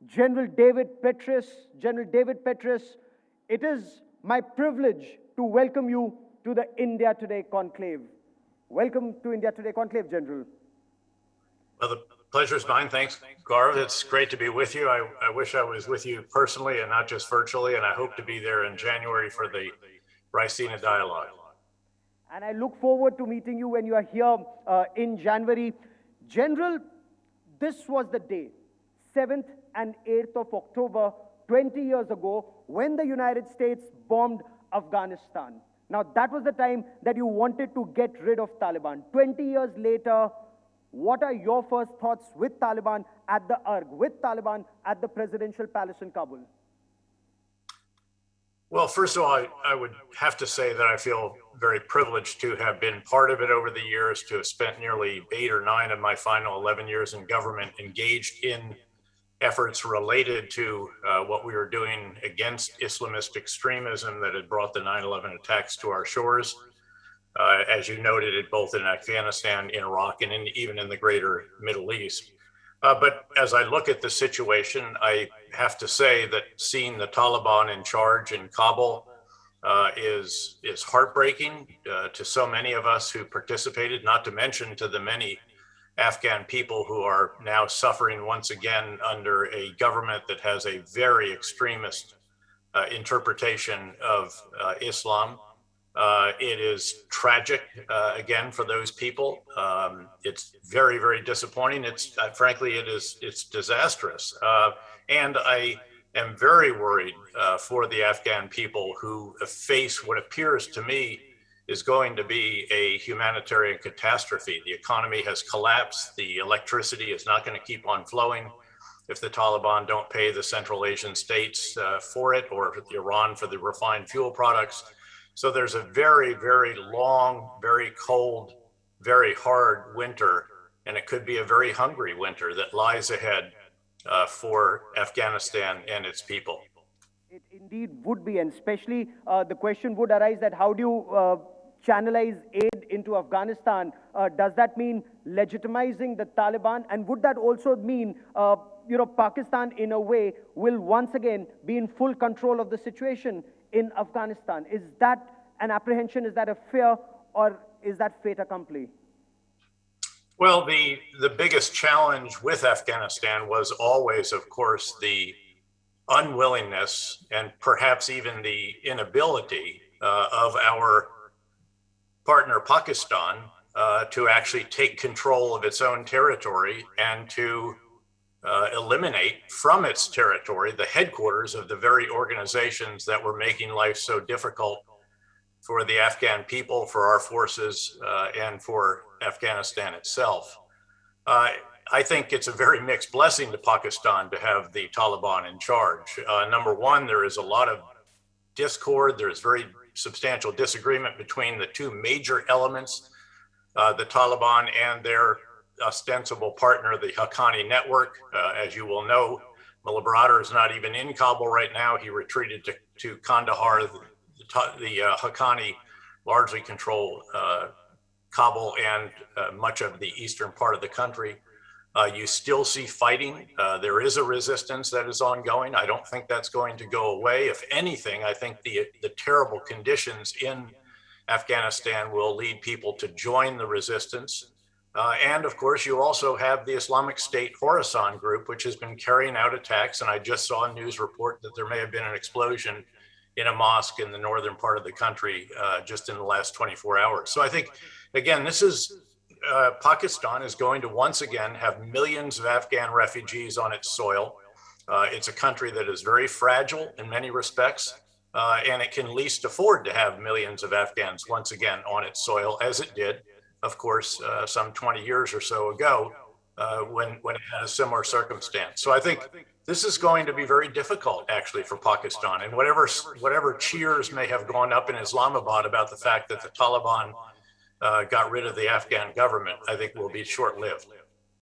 General David Petraeus. General David Petraeus, it is my privilege to welcome you to the India Today Conclave. Welcome to India Today Conclave, General. Well, the pleasure is mine. Thanks, Gaurav. It's great to be with you. I wish I was with you personally and not just virtually, and I hope to be there in January for the Raisina Dialogue. And I look forward to meeting you when you are here in January. General, this was the day, 7th and 8th of October, 20 years ago, when the United States bombed Afghanistan. Now, that was the time that you wanted to get rid of Taliban. 20 years later, what are your first thoughts with Taliban at the URG, with Taliban at the presidential palace in Kabul? Well, first of all, I would have to say that I feel very privileged to have been part of it over the years, to have spent nearly 8 or 9 of my final 11 years in government engaged in efforts related to what we were doing against Islamist extremism that had brought the 9/11 attacks to our shores. As you noted, it both in Afghanistan, in Iraq, and even in the greater Middle East. But as I look at the situation, I have to say that seeing the Taliban in charge in Kabul is heartbreaking to so many of us who participated, not to mention to the many Afghan people who are now suffering once again under a government that has a very extremist interpretation of Islam. It is tragic, again, for those people. It's very, very disappointing. It's frankly, it's disastrous. And I am very worried for the Afghan people who face what appears to me is going to be a humanitarian catastrophe. The economy has collapsed. The electricity is not going to keep on flowing if the Taliban don't pay the Central Asian states for it, or Iran for the refined fuel products. So there's a very, very long, very cold, very hard winter, and it could be a very hungry winter that lies ahead for Afghanistan and its people. It indeed would be, and especially the question would arise that how do you channelize aid into Afghanistan? Does that mean legitimizing the Taliban? And would that also mean, Pakistan in a way will once again be in full control of the situation in Afghanistan? Is that an apprehension? Is that a fear? Or is that fait accompli? Well, the biggest challenge with Afghanistan was always, of course, the unwillingness and perhaps even the inability of our partner Pakistan to actually take control of its own territory and to eliminate from its territory the headquarters of the very organizations that were making life so difficult for the Afghan people, for our forces, and for Afghanistan itself. I think it's a very mixed blessing to Pakistan to have the Taliban in charge. Number one, there is a lot of discord. There's very substantial disagreement between the two major elements, the Taliban and their ostensible partner, the Haqqani network. As you will know, Mullah Baradar is not even in Kabul right now. He retreated to Kandahar. The Haqqani largely control Kabul and much of the eastern part of the country. You still see fighting. There is a resistance that is ongoing. I don't think that's going to go away. If anything, I think the terrible conditions in Afghanistan will lead people to join the resistance. And of course, you also have the Islamic State Khorasan group, which has been carrying out attacks. And I just saw a news report that there may have been an explosion in a mosque in the northern part of the country just in the last 24 hours. So I think, again, this is Pakistan is going to once again have millions of Afghan refugees on its soil. It's a country that is very fragile in many respects, and it can least afford to have millions of Afghans once again on its soil, as it did, of course, some 20 years or so ago when it had a similar circumstance. So I think this is going to be very difficult, actually, for Pakistan. And whatever cheers may have gone up in Islamabad about the fact that the Taliban got rid of the Afghan government, I think will be short-lived.